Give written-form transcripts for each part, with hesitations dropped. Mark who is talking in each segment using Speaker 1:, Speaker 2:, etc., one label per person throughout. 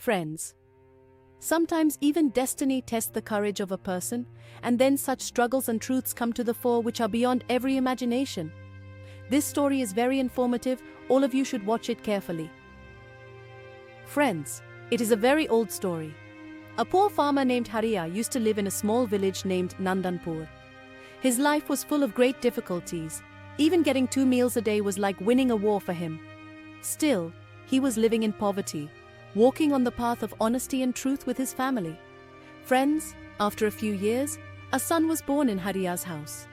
Speaker 1: Friends, sometimes even destiny tests the courage of a person, and then such struggles and truths come to the fore which are beyond every imagination. This story is very informative, all of you should watch it carefully. Friends, it is a very old story. A poor farmer named Hariya used to live in a small village named Nandanpur. His life was full of great difficulties. Even getting 2 meals a day was like winning a war for him. Still, he was living in poverty, walking on the path of honesty and truth with his family. Friends, after a few years, a son was born in Hariya's house.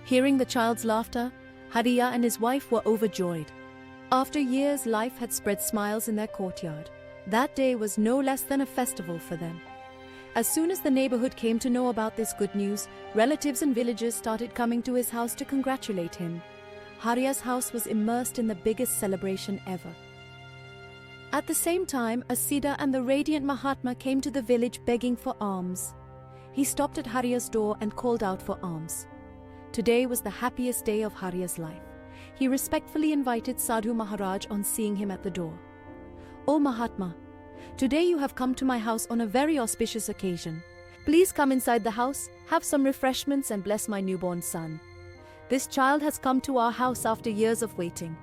Speaker 1: Hearing the child's laughter, Hariya and his wife were overjoyed. After years, life had spread smiles in their courtyard. That day was no less than a festival for them. As soon as the neighborhood came to know about this good news, relatives and villagers started coming to his house to congratulate him. Hariya's house was immersed in the biggest celebration ever. At the same time, a Siddha and the radiant Mahatma came to the village begging for alms. He stopped at Hariya's door and called out for alms. Today was the happiest day of Hariya's life. He respectfully invited Sadhu Maharaj on seeing him at the door. "O Mahatma, today you have come to my house on a very auspicious occasion. Please come inside the house, have some refreshments and bless my newborn son. This child has come to our house after years of waiting."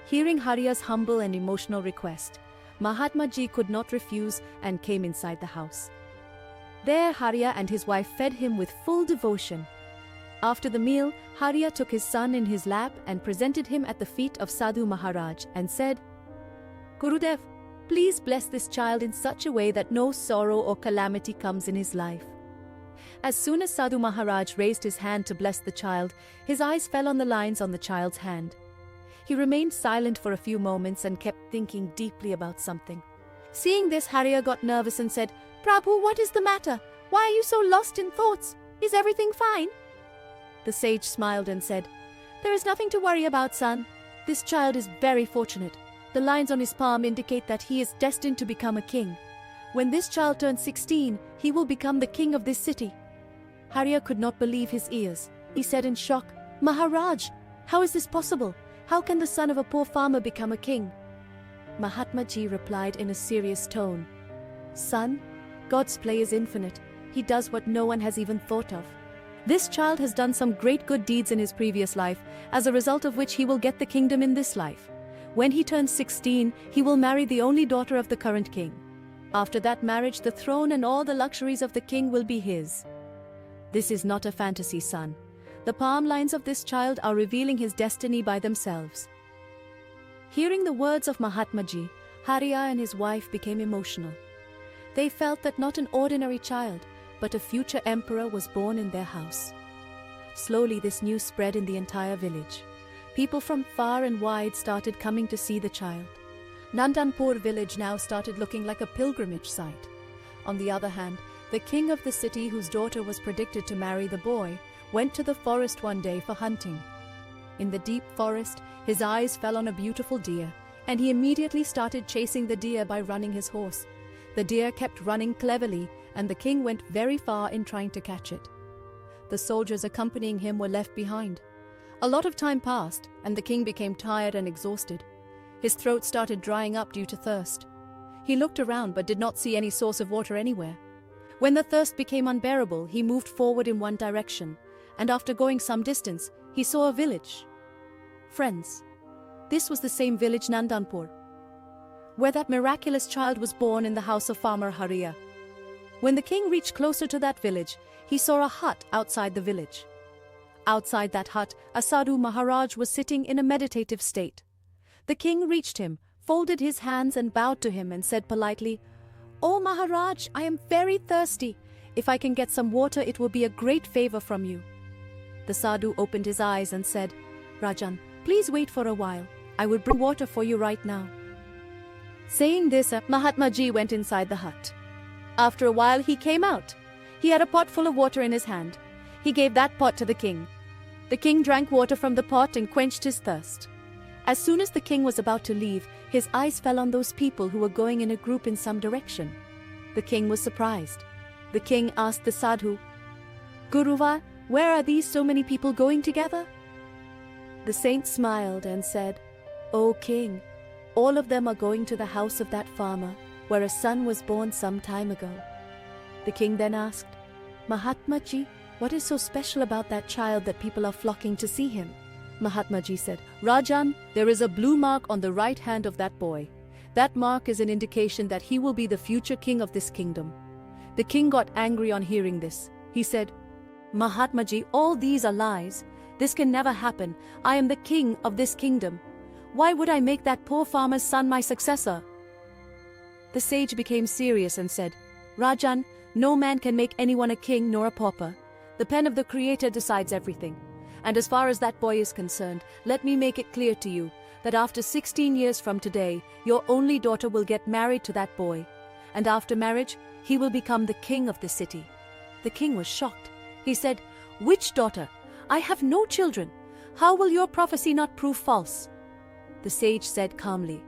Speaker 1: Hearing Hariya's humble and emotional request, Mahatma Ji could not refuse and came inside the house. There Hariya and his wife fed him with full devotion. After the meal, Hariya took his son in his lap and presented him at the feet of Sadhu Maharaj and said, "Gurudev, please bless this child in such a way that no sorrow or calamity comes in his life." As soon as Sadhu Maharaj raised his hand to bless the child, his eyes fell on the lines on the child's hand. He remained silent for a few moments and kept thinking deeply about something. Seeing this, Hariya got nervous and said, "Prabhu, what is the matter? Why are you so lost in thoughts? Is everything fine?" The sage smiled and said, "There is nothing to worry about, son. This child is very fortunate. The lines on his palm indicate that he is destined to become a king. When this child turns 16, he will become the king of this city." Hariya could not believe his ears. He said in shock, "Maharaj, how is this possible? How can the son of a poor farmer become a king?" Mahatma Ji replied in a serious tone, "Son, God's play is infinite. He does what no one has even thought of. This child has done some great good deeds in his previous life, as a result of which he will get the kingdom in this life. When he turns 16, he will marry the only daughter of the current king. After that marriage, the throne and all the luxuries of the king will be his. This is not a fantasy, son. The palm lines of this child are revealing his destiny by themselves." Hearing the words of Mahatma Ji, Hariya and his wife became emotional. They felt that not an ordinary child, but a future emperor was born in their house. Slowly this news spread in the entire village. People from far and wide started coming to see the child. Nandanpur village now started looking like a pilgrimage site. On the other hand, the king of the city, whose daughter was predicted to marry the boy, went to the forest one day for hunting. In the deep forest, his eyes fell on a beautiful deer, and he immediately started chasing the deer by running his horse. The deer kept running cleverly, and the king went very far in trying to catch it. The soldiers accompanying him were left behind. A lot of time passed, and the king became tired and exhausted. His throat started drying up due to thirst. He looked around but did not see any source of water anywhere. When the thirst became unbearable, he moved forward in one direction, and after going some distance, he saw a village. Friends, this was the same village, Nandanpur, where that miraculous child was born in the house of farmer Hariya. When the king reached closer to that village, he saw a hut outside the village. Outside that hut, a Sadhu Maharaj was sitting in a meditative state. The king reached him, folded his hands and bowed to him and said politely, "O Maharaj, I am very thirsty. If I can get some water, it will be a great favor from you." The Sadhu opened his eyes and said, "Rajan, please wait for a while. I will bring water for you right now." Saying this, Mahatma Ji went inside the hut. After a while, he came out. He had a pot full of water in his hand. He gave that pot to the king. The king drank water from the pot and quenched his thirst. As soon as the king was about to leave, his eyes fell on those people who were going in a group in some direction. The king was surprised. The king asked the Sadhu, "Guruvar, where are these so many people going together?" The saint smiled and said, "O king, all of them are going to the house of that farmer, where a son was born some time ago. The king then asked, Mahatma Ji, what is so special about that child that people are flocking to see him? Mahatma Ji said, Rajan, there is a blue mark on the right hand of that boy. That mark is an indication that he will be the future king of this kingdom. The king got angry on hearing this. He said, Mahatma Ji, all these are lies. This can never happen. I am the king of this kingdom. Why would I make that poor farmer's son my successor? The sage became serious and said, Rajan, no man can make anyone a king nor a pauper. The pen of the Creator decides everything. And as far as that boy is concerned, let me make it clear to you that after 16 years from today, your only daughter will get married to that boy. And after marriage, he will become the king of the city. The king was shocked. He said, Which daughter? I have no children. How will your prophecy not prove false? The sage said calmly,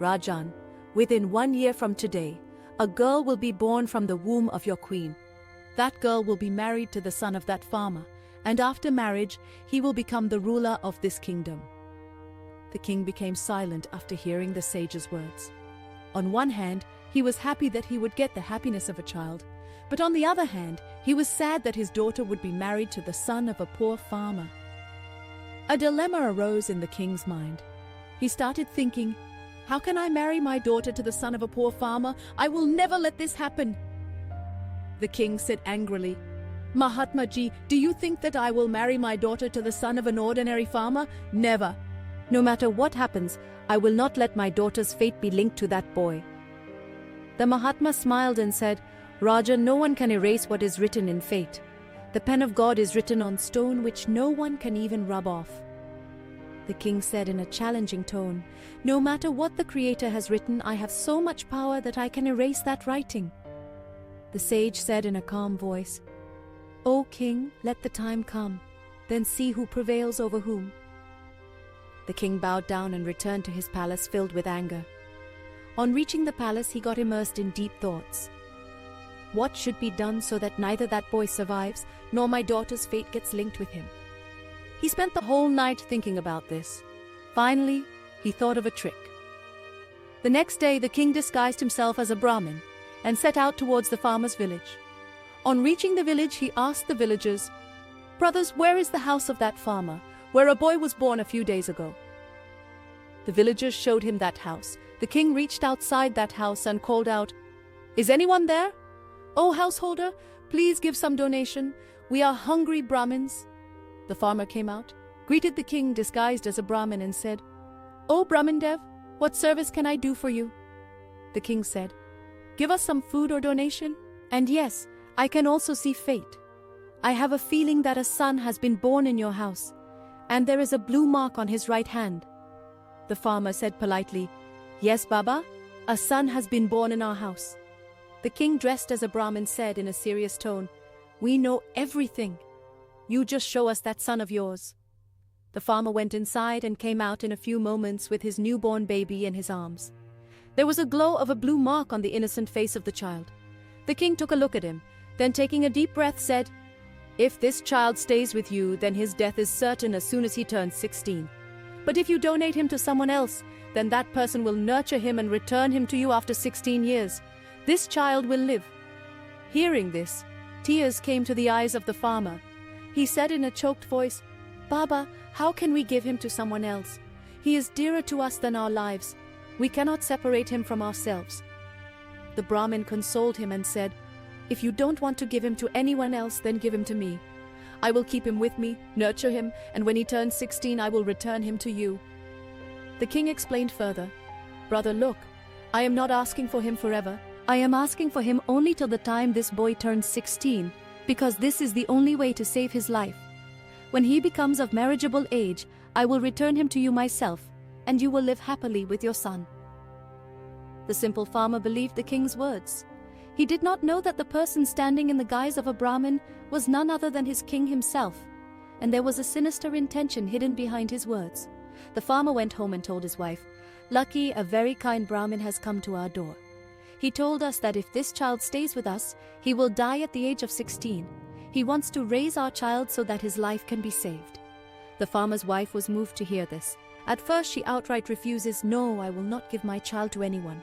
Speaker 1: Rajan, within 1 year from today, a girl will be born from the womb of your queen. That girl will be married to the son of that farmer, and after marriage, he will become the ruler of this kingdom. The king became silent after hearing the sage's words. On one hand, he was happy that he would get the happiness of a child, but on the other hand, he was sad that his daughter would be married to the son of a poor farmer. A dilemma arose in the king's mind. He started thinking, how can I marry my daughter to the son of a poor farmer? I will never let this happen. The king said angrily, Mahatma Ji, do you think that I will marry my daughter to the son of an ordinary farmer? Never. No matter what happens, I will not let my daughter's fate be linked to that boy. The Mahatma smiled and said, Raja, no one can erase what is written in fate. The pen of God is written on stone which no one can even rub off. The king said in a challenging tone, No matter what the Creator has written, I have so much power that I can erase that writing. The sage said in a calm voice, O king, let the time come, then see who prevails over whom. The king bowed down and returned to his palace filled with anger. On reaching the palace, he got immersed in deep thoughts. What should be done so that neither that boy survives, nor my daughter's fate gets linked with him? He spent the whole night thinking about this. Finally, he thought of a trick. The next day, the king disguised himself as a Brahmin and set out towards the farmer's village. On reaching the village, he asked the villagers, Brothers, where is the house of that farmer, where a boy was born a few days ago? The villagers showed him that house. The king reached outside that house and called out, Is anyone there? Oh, householder, please give some donation. We are hungry Brahmins. The farmer came out, greeted the king disguised as a Brahmin and said, Oh, Brahmin Dev, what service can I do for you? The king said, Give us some food or donation. And yes, I can also see fate. I have a feeling that a son has been born in your house, and there is a blue mark on his right hand. The farmer said politely, Yes, Baba, a son has been born in our house. The king, dressed as a Brahmin, said in a serious tone, We know everything. You just show us that son of yours. The farmer went inside and came out in a few moments with his newborn baby in his arms. There was a glow of a blue mark on the innocent face of the child. The king took a look at him, then taking a deep breath said, If this child stays with you, then his death is certain as soon as he turns 16. But if you donate him to someone else, then that person will nurture him and return him to you after 16 years. This child will live. Hearing this, tears came to the eyes of the farmer. He said in a choked voice, Baba, how can we give him to someone else? He is dearer to us than our lives. We cannot separate him from ourselves. The Brahmin consoled him and said, If you don't want to give him to anyone else, then give him to me. I will keep him with me, nurture him, and when he turns 16, I will return him to you. The king explained further, Brother, look, I am not asking for him forever. I am asking for him only till the time this boy turns 16, because this is the only way to save his life. When he becomes of marriageable age, I will return him to you myself, and you will live happily with your son. The simple farmer believed the king's words. He did not know that the person standing in the guise of a Brahmin was none other than his king himself, and there was a sinister intention hidden behind his words. The farmer went home and told his wife, Lucky, a very kind Brahmin has come to our door. He told us that if this child stays with us, he will die at the age of 16. He wants to raise our child so that his life can be saved. The farmer's wife was moved to hear this. At first she outright refuses, No, I will not give my child to anyone.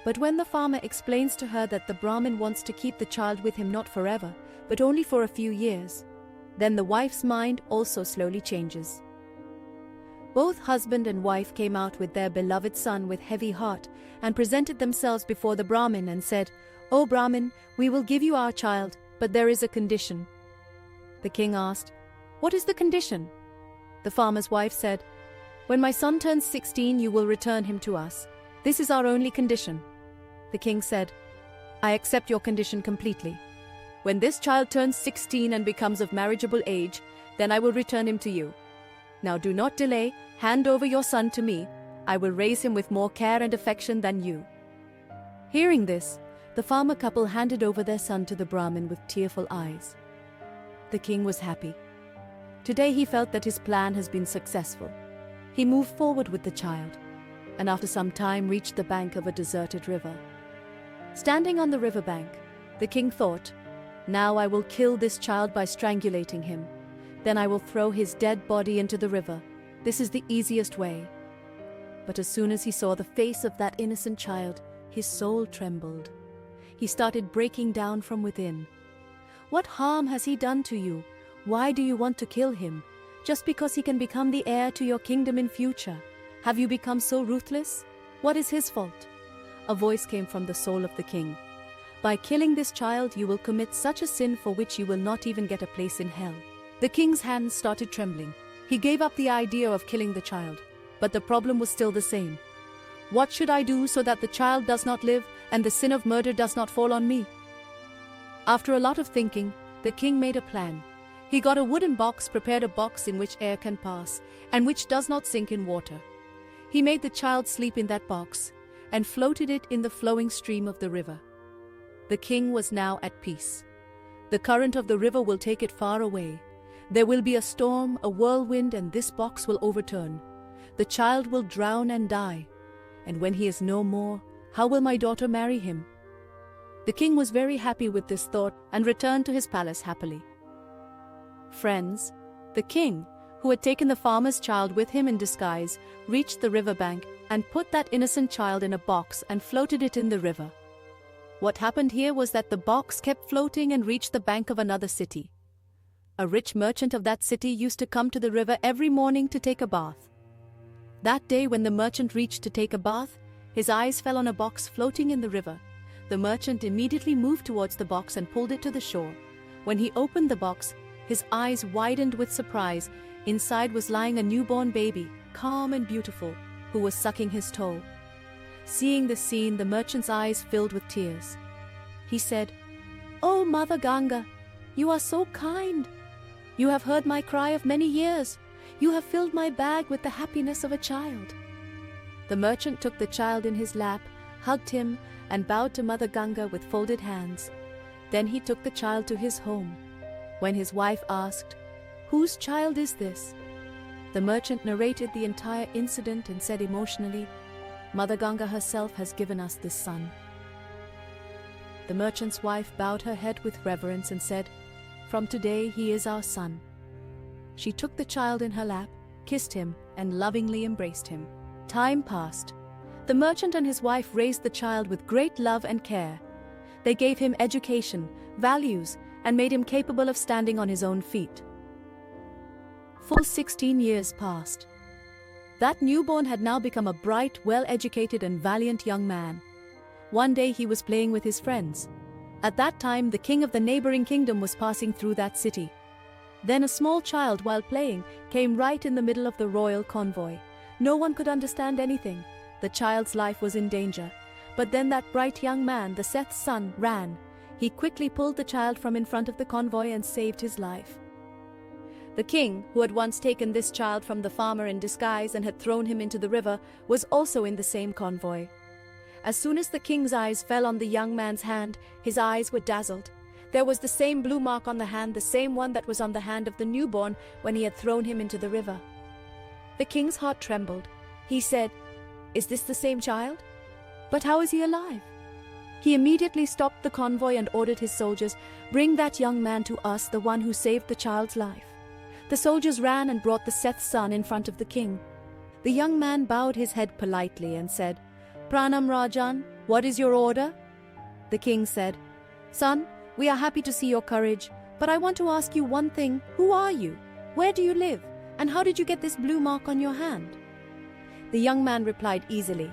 Speaker 1: But when the farmer explains to her that the Brahmin wants to keep the child with him not forever, but only for a few years, then the wife's mind also slowly changes. Both husband and wife came out with their beloved son with heavy heart and presented themselves before the Brahmin and said, "O Brahmin, we will give you our child, but there is a condition." The king asked, "What is the condition?" The farmer's wife said, "When my son turns 16, you will return him to us. This is our only condition." The king said, "I accept your condition completely. When this child turns 16 and becomes of marriageable age, then I will return him to you. Now do not delay, hand over your son to me. I will raise him with more care and affection than you." Hearing this, the farmer couple handed over their son to the Brahmin with tearful eyes. The king was happy. Today he felt that his plan has been successful. He moved forward with the child, and after some time reached the bank of a deserted river. Standing on the riverbank, the king thought, "Now I will kill this child by strangulating him. Then I will throw his dead body into the river. This is the easiest way." But as soon as he saw the face of that innocent child, his soul trembled. He started breaking down from within. "What harm has he done to you? Why do you want to kill him? Just because he can become the heir to your kingdom in future? Have you become so ruthless? What is his fault?" A voice came from the soul of the king. "By killing this child, you will commit such a sin for which you will not even get a place in hell." The king's hands started trembling. He gave up the idea of killing the child, but the problem was still the same. What should I do so that the child does not live and the sin of murder does not fall on me? After a lot of thinking, the king made a plan. He got a wooden box, prepared a box in which air can pass, and which does not sink in water. He made the child sleep in that box, and floated it in the flowing stream of the river. The king was now at peace. The current of the river will take it far away. There will be a storm, a whirlwind, and this box will overturn. The child will drown and die. And when he is no more, how will my daughter marry him? The king was very happy with this thought and returned to his palace happily. Friends, the king, who had taken the farmer's child with him in disguise, reached the riverbank and put that innocent child in a box and floated it in the river. What happened here was that the box kept floating and reached the bank of another city. A rich merchant of that city used to come to the river every morning to take a bath. That day when the merchant reached to take a bath, his eyes fell on a box floating in the river. The merchant immediately moved towards the box and pulled it to the shore. When he opened the box, his eyes widened with surprise. Inside was lying a newborn baby, calm and beautiful, who was sucking his toe. Seeing this scene, the merchant's eyes filled with tears. He said, "Oh, Mother Ganga, you are so kind. You have heard my cry of many years. You have filled my bag with the happiness of a child." The merchant took the child in his lap, hugged him, and bowed to Mother Ganga with folded hands. Then he took the child to his home. When his wife asked, "Whose child is this?" the merchant narrated the entire incident and said emotionally, "Mother Ganga herself has given us this son." The merchant's wife bowed her head with reverence and said, "From today he is our son." She took the child in her lap, kissed him, and lovingly embraced him. Time passed. The merchant and his wife raised the child with great love and care. They gave him education, values, and made him capable of standing on his own feet. Full 16 years passed. That newborn had now become a bright, well-educated and valiant young man. One day he was playing with his friends. At that time, the king of the neighboring kingdom was passing through that city. Then a small child, while playing, came right in the middle of the royal convoy. No one could understand anything. The child's life was in danger. But then that bright young man, the Seth's son, ran. He quickly pulled the child from in front of the convoy and saved his life. The king, who had once taken this child from the farmer in disguise and had thrown him into the river, was also in the same convoy. As soon as the king's eyes fell on the young man's hand, his eyes were dazzled. There was the same blue mark on the hand, the same one that was on the hand of the newborn when he had thrown him into the river. The king's heart trembled. He said, "Is this the same child? But how is he alive?" He immediately stopped the convoy and ordered his soldiers, "Bring that young man to us, the one who saved the child's life." The soldiers ran and brought the Seth's son in front of the king. The young man bowed his head politely and said, "Pranam Rajan, "What is your order?" The king said, "Son, we are happy to see your courage, but I want to ask you one thing. Who are you? Where do you live? And how did you get this blue mark on your hand?" The young man replied easily,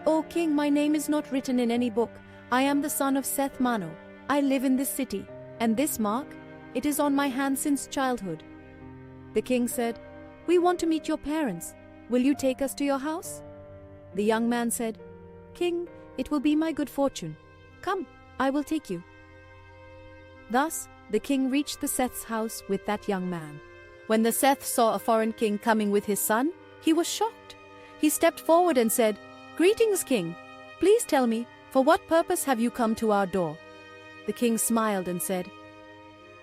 Speaker 1: "O king, my name is not written in any book. I am the son of Seth Mano. I live in this city, and this mark, it is on my hand since childhood." The king said, "We want to meet your parents. Will you take us to your house?" The young man said, "King, it will be my good fortune. Come, I will take you." Thus, the king reached the Seth's house with that young man. When the Seth saw a foreign king coming with his son, he was shocked. He stepped forward and said, "Greetings, king. Please tell me, for what purpose have you come to our door?" The king smiled and said,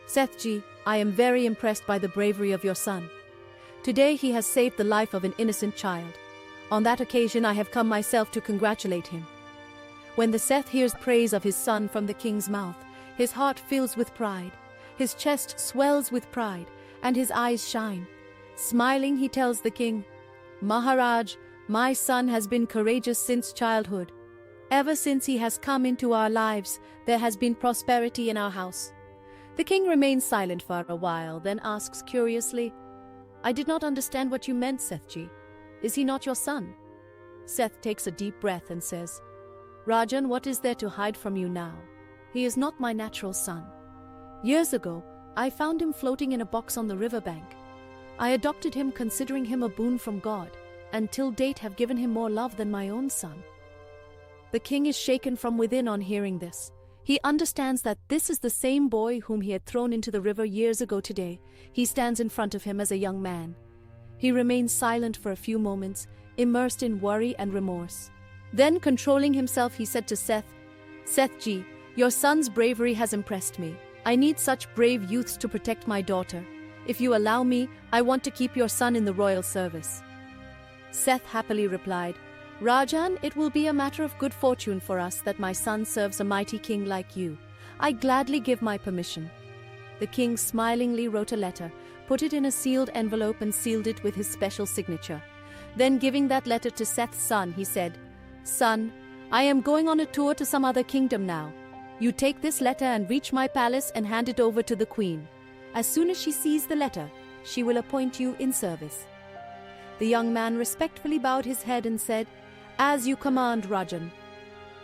Speaker 1: "Sethji, I am very impressed by the bravery of your son. Today he has saved the life of an innocent child. On that occasion I have come myself to congratulate him." When the Seth hears praise of his son from the king's mouth, his heart fills with pride, his chest swells with pride, and his eyes shine. Smiling, he tells the king, "Maharaj, my son has been courageous since childhood. Ever since he has come into our lives, there has been prosperity in our house." The king remains silent for a while, then asks curiously, "I did not understand what you meant, Sethji. Is he not your son?" Seth takes a deep breath and says, "Rajan, what is there to hide from you now? He is not my natural son. Years ago, I found him floating in a box on the riverbank. I adopted him considering him a boon from God, and till date have given him more love than my own son." The king is shaken from within on hearing this. He understands that this is the same boy whom he had thrown into the river years ago today. He stands in front of him as a young man. He remains silent for a few moments, immersed in worry and remorse. Then, controlling himself, he said to Seth, "Sethji, your son's bravery has impressed me. I need such brave youths to protect my daughter. If you allow me, I want to keep your son in the royal service." Seth happily replied, "Rajan, it will be a matter of good fortune for us that my son serves a mighty king like you. I gladly give my permission." The king smilingly wrote a letter, put it in a sealed envelope and sealed it with his special signature. Then, giving that letter to Seth's son, he said, "Son, I am going on a tour to some other kingdom now. You take this letter and reach my palace and hand it over to the queen. As soon as she sees the letter, she will appoint you in service." The young man respectfully bowed his head and said, "As you command, Rajan."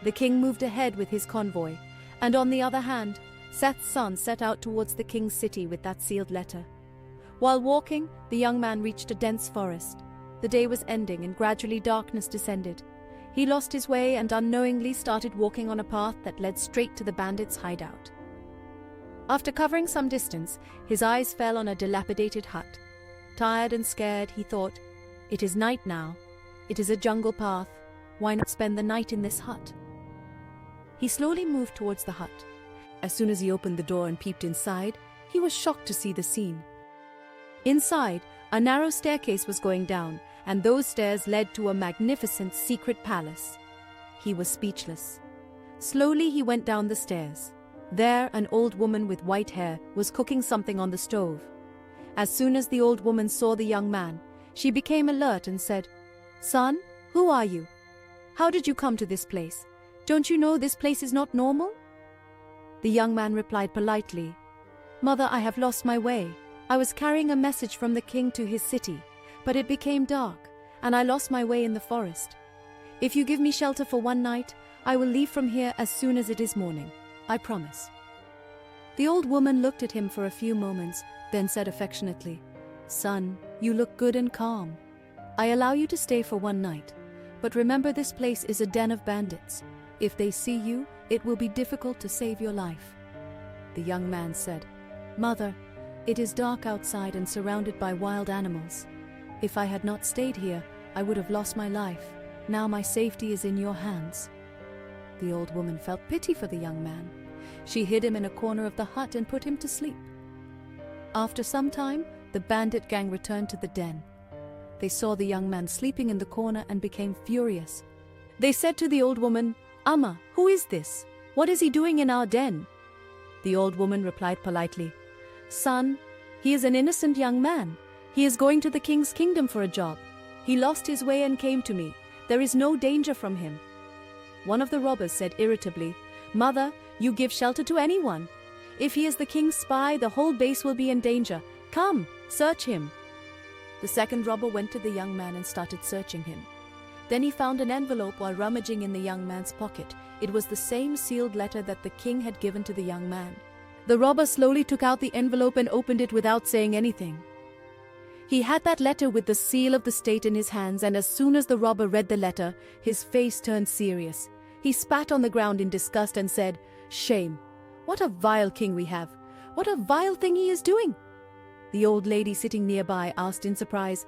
Speaker 1: The king moved ahead with his convoy, and on the other hand, Seth's son set out towards the king's city with that sealed letter. While walking, the young man reached a dense forest. The day was ending and gradually darkness descended. He lost his way and unknowingly started walking on a path that led straight to the bandits' hideout. After covering some distance, his eyes fell on a dilapidated hut. Tired and scared, he thought, "It is night now. It is a jungle path. Why not spend the night in this hut?" He slowly moved towards the hut. As soon as he opened the door and peeped inside, he was shocked to see the scene. Inside, a narrow staircase was going down, and those stairs led to a magnificent secret palace. He was speechless. Slowly he went down the stairs. There, an old woman with white hair was cooking something on the stove. As soon as the old woman saw the young man, she became alert and said, "Son, who are you? How did you come to this place? Don't you know this place is not normal?" The young man replied politely, "Mother, I have lost my way. I was carrying a message from the king to his city, but it became dark, and I lost my way in the forest. If you give me shelter for one night, I will leave from here as soon as it is morning. I promise." The old woman looked at him for a few moments, then said affectionately, "Son, you look good and calm. I allow you to stay for one night, but remember this place is a den of bandits. If they see you, it will be difficult to save your life." The young man said, "Mother, it is dark outside and surrounded by wild animals. If I had not stayed here, I would have lost my life. Now my safety is in your hands." The old woman felt pity for the young man. She hid him in a corner of the hut and put him to sleep. After some time, the bandit gang returned to the den. They saw the young man sleeping in the corner and became furious. They said to the old woman, "Amma, who is this? What is he doing in our den?" The old woman replied politely, "Son, he is an innocent young man. He is going to the king's kingdom for a job. He lost his way and came to me. There is no danger from him." One of the robbers said irritably, "Mother, you give shelter to anyone. If he is the king's spy, the whole base will be in danger. Come, search him." The second robber went to the young man and started searching him. Then he found an envelope while rummaging in the young man's pocket. It was the same sealed letter that the king had given to the young man. The robber slowly took out the envelope and opened it without saying anything. He had that letter with the seal of the state in his hands, and as soon as the robber read the letter, his face turned serious. He spat on the ground in disgust and said, "Shame! What a vile king we have! What a vile thing he is doing!" The old lady sitting nearby asked in surprise,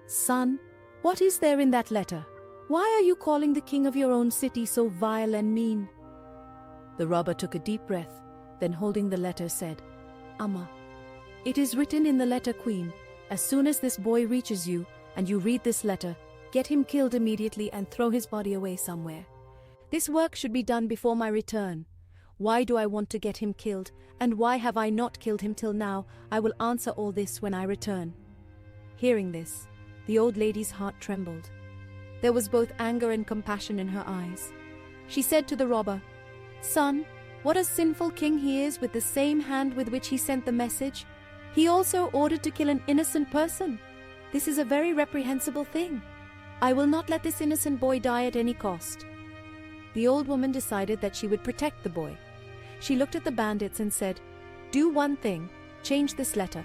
Speaker 1: "Son, what is there in that letter? Why are you calling the king of your own city so vile and mean?" The robber took a deep breath, then holding the letter said, "Amma, it is written in the letter, Queen. As soon as this boy reaches you and you read this letter, get him killed immediately and throw his body away somewhere. This work should be done before my return. Why do I want to get him killed, and why have I not killed him till now? I will answer all this when I return." Hearing this, the old lady's heart trembled. There was both anger and compassion in her eyes. She said to the robber, "Son, what a sinful king he is! With the same hand with which he sent the message, he also ordered to kill an innocent person. This is a very reprehensible thing. I will not let this innocent boy die at any cost." The old woman decided that she would protect the boy. She looked at the bandits and said, "Do one thing, change this letter.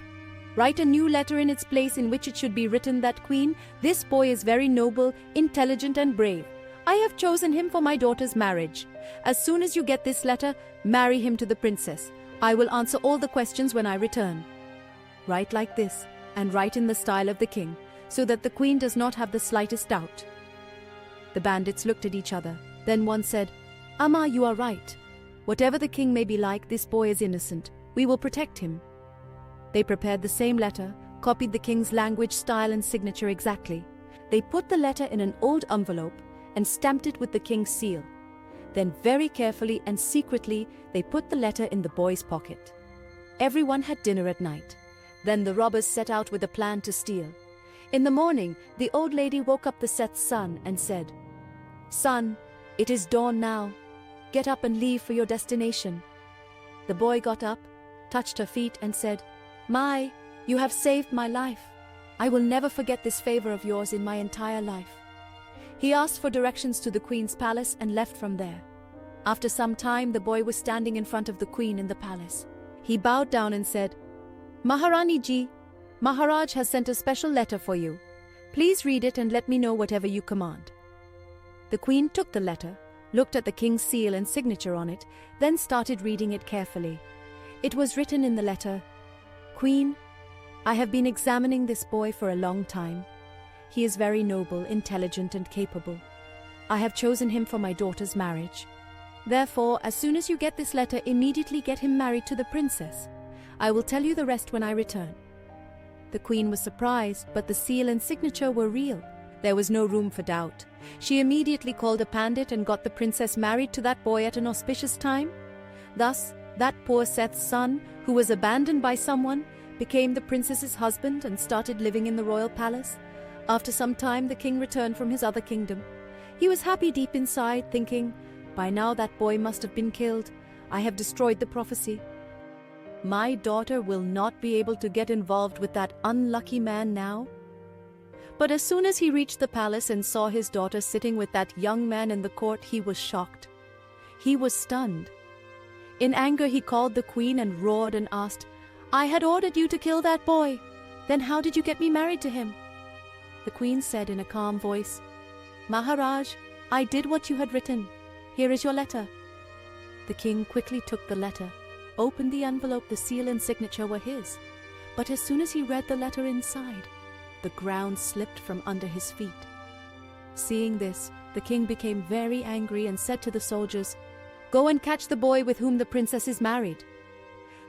Speaker 1: Write a new letter in its place in which it should be written that, Queen, this boy is very noble, intelligent and brave. I have chosen him for my daughter's marriage. As soon as you get this letter, marry him to the princess. I will answer all the questions when I return. Write like this, and write in the style of the king, so that the queen does not have the slightest doubt." The bandits looked at each other. Then one said, "Amma, you are right. Whatever the king may be like, this boy is innocent. We will protect him." They prepared the same letter, copied the king's language, style and signature exactly. They put the letter in an old envelope and stamped it with the king's seal. Then very carefully and secretly, they put the letter in the boy's pocket. Everyone had dinner at night. Then the robbers set out with a plan to steal. In the morning, the old lady woke up the Seth's son and said, "Son, it is dawn now. Get up and leave for your destination." The boy got up, touched her feet and said, "Mai, you have saved my life. I will never forget this favor of yours in my entire life." He asked for directions to the queen's palace and left from there. After some time, the boy was standing in front of the queen in the palace. He bowed down and said, "Maharani ji, Maharaj has sent a special letter for you. Please read it and let me know whatever you command." The queen took the letter, looked at the king's seal and signature on it, then started reading it carefully. It was written in the letter, "Queen, I have been examining this boy for a long time. He is very noble, intelligent and capable. I have chosen him for my daughter's marriage. Therefore, as soon as you get this letter, immediately get him married to the princess. I will tell you the rest when I return." The queen was surprised, but the seal and signature were real. There was no room for doubt. She immediately called a pandit and got the princess married to that boy at an auspicious time. Thus, that poor Seth's son, who was abandoned by someone, became the princess's husband and started living in the royal palace. After some time, the king returned from his other kingdom. He was happy deep inside, thinking, "By now that boy must have been killed. I have destroyed the prophecy. My daughter will not be able to get involved with that unlucky man now." But as soon as he reached the palace and saw his daughter sitting with that young man in the court, he was shocked. He was stunned. In anger, he called the queen and roared and asked, "I had ordered you to kill that boy. Then how did you get me married to him?" The queen said in a calm voice, "Maharaj, I did what you had written. Here is your letter." The king quickly took the letter, opened the envelope. The seal and signature were his. But as soon as he read the letter inside, the ground slipped from under his feet. Seeing this, the king became very angry and said to the soldiers, "Go and catch the boy with whom the princess is married."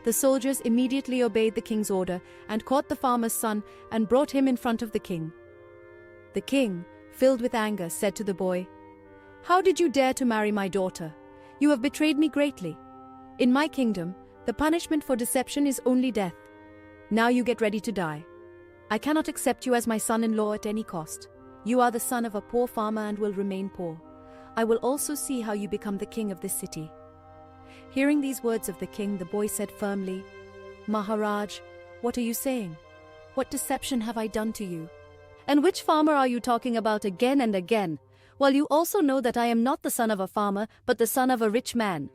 Speaker 1: The soldiers immediately obeyed the king's order and caught the farmer's son and brought him in front of the king. The king, filled with anger, said to the boy, "How did you dare to marry my daughter? You have betrayed me greatly. In my kingdom, the punishment for deception is only death. Now you get ready to die. I cannot accept you as my son-in-law at any cost. You are the son of a poor farmer and will remain poor. I will also see how you become the king of this city." Hearing these words of the king, the boy said firmly, "Maharaj, what are you saying? What deception have I done to you? And which farmer are you talking about again and again? Well, you also know that I am not the son of a farmer, but the son of a rich man."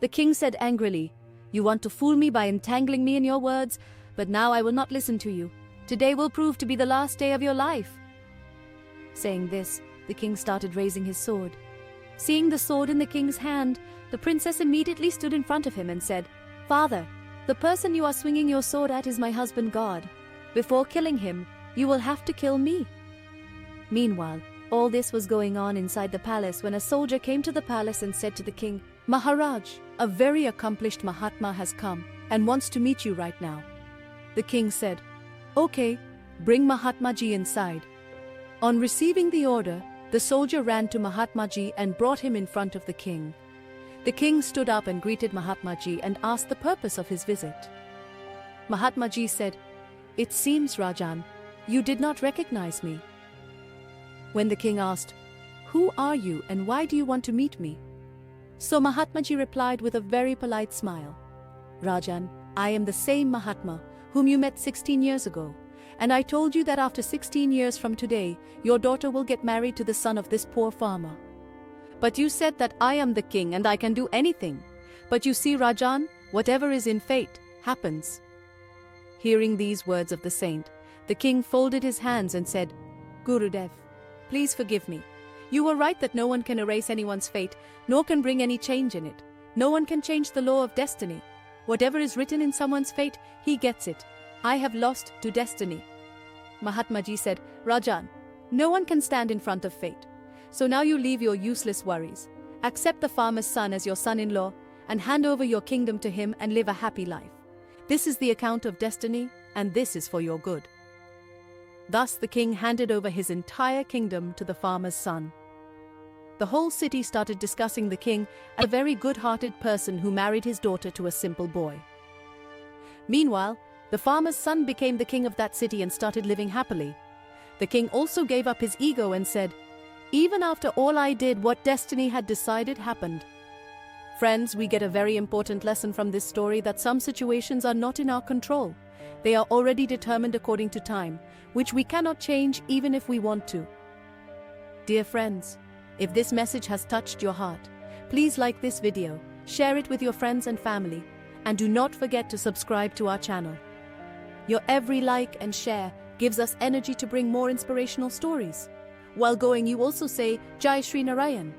Speaker 1: The king said angrily, "You want to fool me by entangling me in your words, but now I will not listen to you. Today will prove to be the last day of your life." Saying this, the king started raising his sword. Seeing the sword in the king's hand, the princess immediately stood in front of him and said, "Father, the person you are swinging your sword at is my husband God. Before killing him, you will have to kill me." Meanwhile, all this was going on inside the palace when a soldier came to the palace and said to the king, "Maharaj, a very accomplished Mahatma has come and wants to meet you right now." The king said, "Okay, bring Mahatma Ji inside." On receiving the order, the soldier ran to Mahatma Ji and brought him in front of the king. The king stood up and greeted Mahatma Ji and asked the purpose of his visit. Mahatma Ji said, "It seems, Rajan, you did not recognize me." When the king asked, "Who are you and why do you want to meet me?" So Mahatma Ji replied with a very polite smile, "Rajan, I am the same Mahatma whom you met 16 years ago. And I told you that after 16 years from today, your daughter will get married to the son of this poor farmer. But you said that I am the king and I can do anything. But you see, Rajan, whatever is in fate happens." Hearing these words of the saint, the king folded his hands and said, "Gurudev, please forgive me. You were right that no one can erase anyone's fate, nor can bring any change in it. No one can change the law of destiny. Whatever is written in someone's fate, he gets it. I have lost to destiny." Mahatma Ji said, "Rajan, no one can stand in front of fate. So now you leave your useless worries. Accept the farmer's son as your son-in-law and hand over your kingdom to him and live a happy life. This is the account of destiny, and this is for your good." Thus the king handed over his entire kingdom to the farmer's son. The whole city started discussing the king as a very good-hearted person who married his daughter to a simple boy. Meanwhile, the farmer's son became the king of that city and started living happily. The king also gave up his ego and said, "Even after all I did, what destiny had decided happened." Friends, we get a very important lesson from this story that some situations are not in our control. They are already determined according to time, which we cannot change even if we want to. Dear friends, if this message has touched your heart, please like this video, share it with your friends and family, and do not forget to subscribe to our channel. Your every like and share gives us energy to bring more inspirational stories. While going, you also say, "Jai Shri Narayan."